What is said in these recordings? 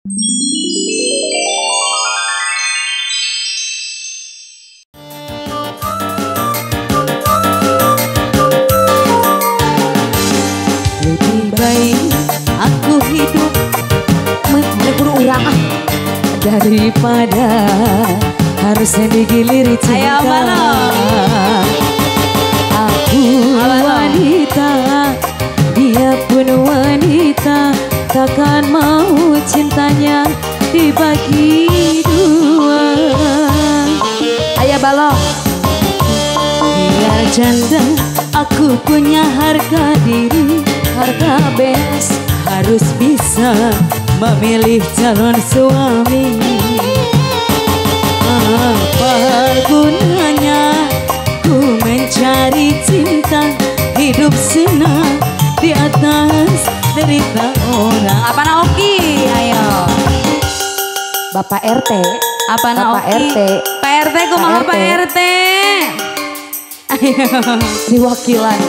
Lebih baik aku hidup menghibur orang daripada harusnya digiliri cinta. Aku wanita, dia pun wanita, takkan mau cintanya dibagi dua. Ayah balok. Dia janda, aku punya harga diri, harga bes, harus bisa memilih calon suami. Apa gunanya ku mencari cinta, hidup senang di atas derita orang. Apa Naoki? Ayo. Bapak RT. Apa Bapak Naoki? RT. Pak RT kumaha Pak RT? Ayo. Diwakilan.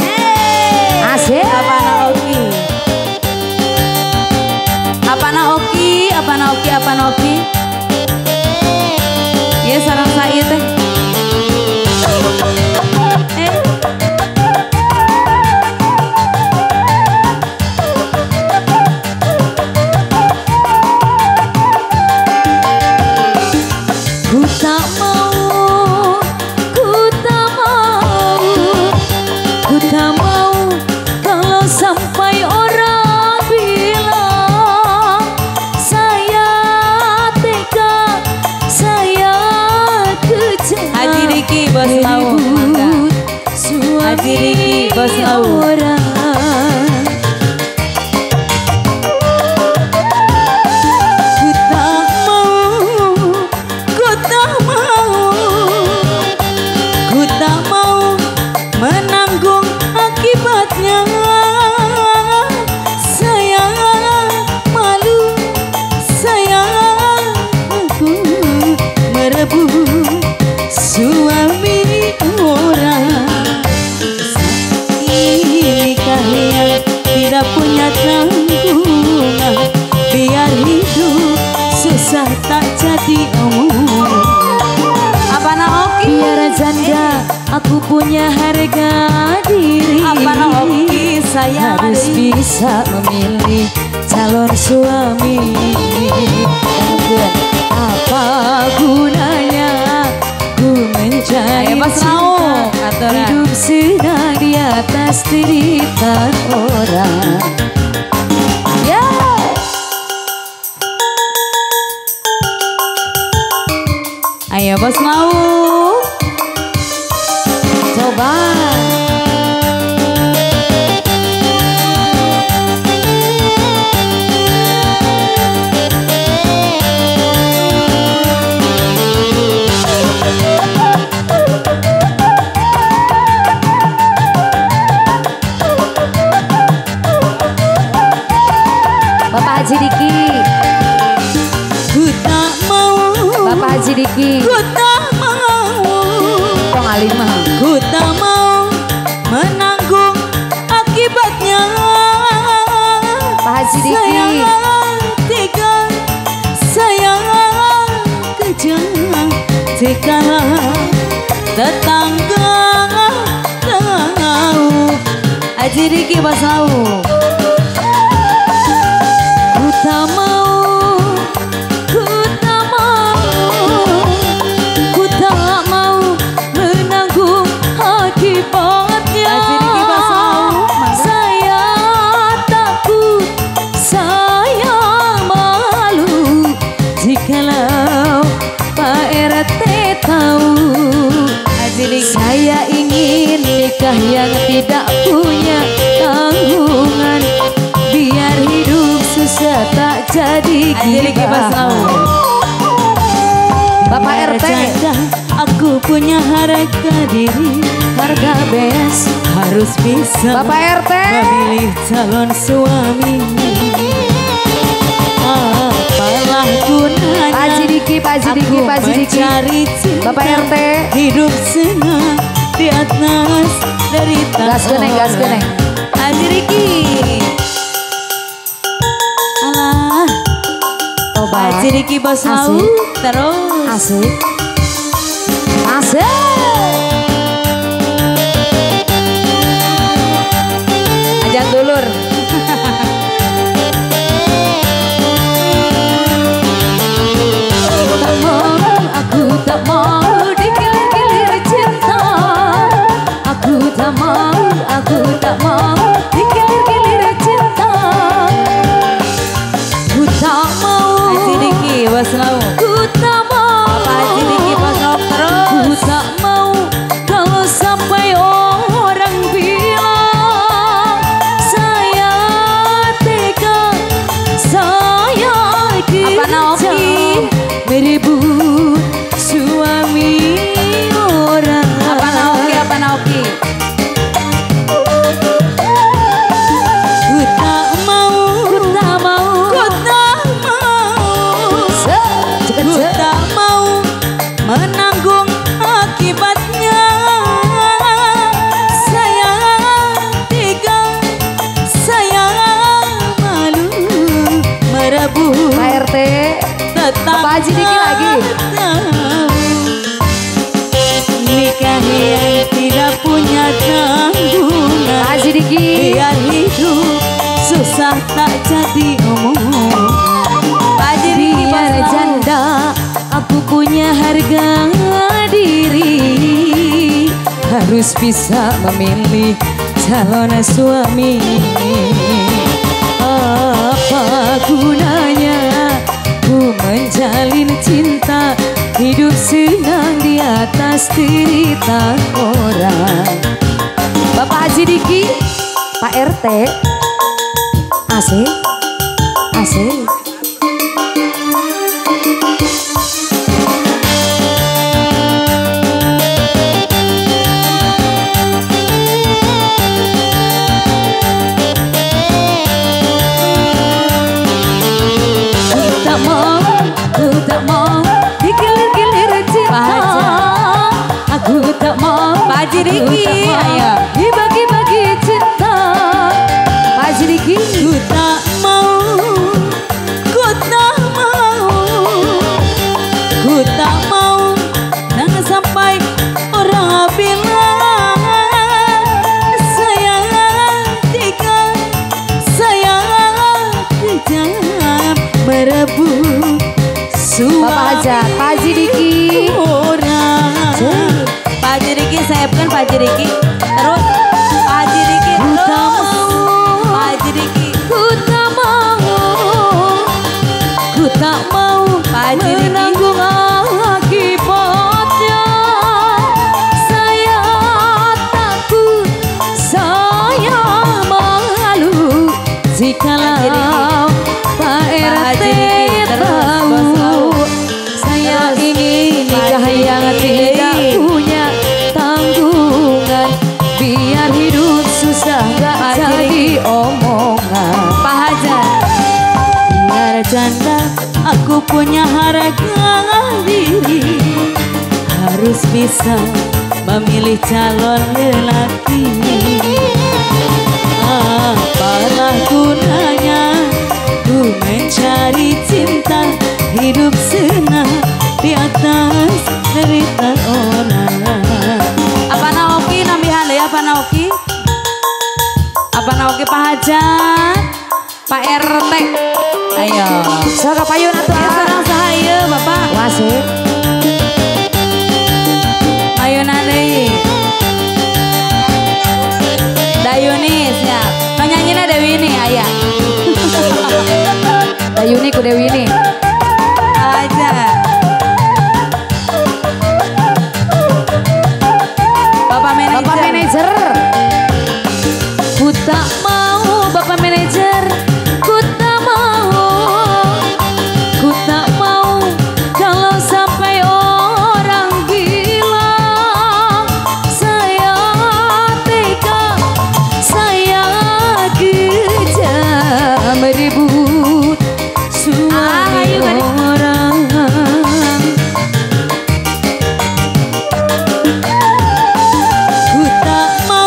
Asik. Apa Naoki? Apa Naoki? Apa Naoki? Apa Naoki? Ya sarang saya teh. Ku tak mau, ku tak mau, ku tak mau kalau sampai orang bilang saya tega, saya kejam. Haji Diki bos mau. Haji Diki bos mau. Suami orang ini kalian tidak punya tanggungan, biar hidup susah tak jadi omong. Apa Naoki? Biar janda aku punya harga diri. Apa Naoki? Saya harus bisa memilih calon suami. Apa gunanya ku mencari cinta, hidup sedang di atas derita orang. Ya. Ayo bos mau. Coba. Bapak Haji Diki. Ku tak mau. Bapak Haji Diki. Ku tak mau. Tong Alimah. Ku tak mau menanggung akibatnya. Pak Haji Diki. Saya tega, saya kejam, jikalau tetangga tahu. Haji Diki bos mau. Ku tak mau, ku tak mau, ku tak mau menanggung akibatnya. Saya takut, saya malu jikalau Pak RT tahu. Saya ingin nikah yang tidak punya tanggungan, biar hidup susah tak jadi gibah. Bapak RT, aku punya harga diri, harga bes, harus bisa Bapak RT memilih calon suami. Apalah gunanya Haji Diki, Pak Haji Diki, Pak Haji Diki. mencari cinta, Bapak RT hidup senang di atas derita. Gas geneng, gas geneng. Haji Diki. Alah, Pak Haji Riki Bos Lau. Terus Asik. Asik. Ajak dulur. aku tak mau dikilir-kilir cinta. Aku tak mau dikilir-kilir cinta. Ku tak mau. Haji Riki Bos Lau. Ku tak mau. Bapak Haji Riki Bos Lau terus. Ku tak mau kalau sampai orang bilang saya tega, saya kejam berebut suami orang. Apa Naoki? Apa Naoki? Ku tak mau, ku tak mau, ku tak mau, ku tak mau menanggung akibatnya. Saya tega, saya malu merebut. Pak RT. Pak Haji Diki lagi. Nikah yang tidak punya tanggungan. Pak Haji Diki. Biar hidup susah tak jadi omong. Pak Haji Diki biar janda, aku punya harga diri. Harus bisa memilih calon suami. Apa gunanya ku menjalin cinta, hidup senang di atas derita orang. Bapak Haji Diki, Pak RT. Asik. Asik. Aku tak mau dikilir-kilir cinta. Aku tak mau. Pak Haji Diki, ayo dibagi-bagi cinta. Pak Haji Diki. Ku tak mau, ku tak mau, ku tak mau. Jangan sampai orang bilang saya tega, saya kejam merebut Bapak Haja, Pak Haji Diki. orang. Pak Haji Diki, saya bukan Pak Haji Diki. Terus Pak Haji Diki terus. Pak Haji Diki. Ku tak mau, ku tak mau. Pak Haji Diki menanggung akibatnya. Saya takut, saya malu jikalau Pak RT tahu saya ingin nikah yang tidak punya tanggungan. Biar hidup susah gak jadi omongan. Pak Hajar, biar janda aku punya harga diri. Harus bisa memilih calon lelaki. Apalah gunanya ku mencari cinta, hidup senang di atas derita orang. Apa Naoki nambihan deh, apa Naoki? Apa Naoki Pak Hajar? Pak RT. Ayo. Sok payun atuh. Ya sareng sahaya Bapak. Wasik. Mayunan deui. Dayunis ya. Nanyanyina Dewi ini aya. Dayuni ku Dewi ini. Aja. Bapak manajer. Bapak manajer. Ku tak mau Bapak manajer. Ku tak mau. Ku tak mau kalau sampai orang bilang saya tega, saya kejam meribut suami orang. Ku tak mau.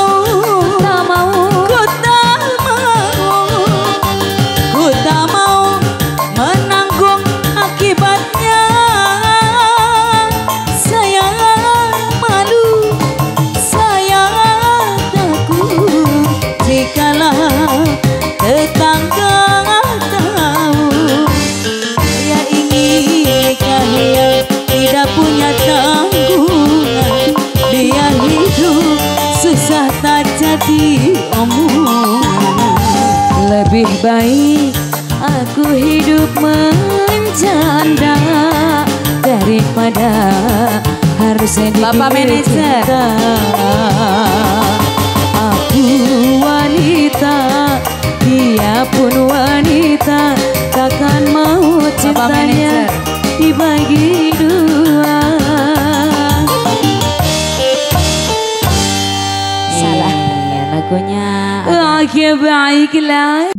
Lebih baik aku hidup menjanda daripada harus Bapak manajer. Aku wanita, dia pun wanita, takkan mau cintanya dibagi dua. Salah ya lagunya. Oke baiklah.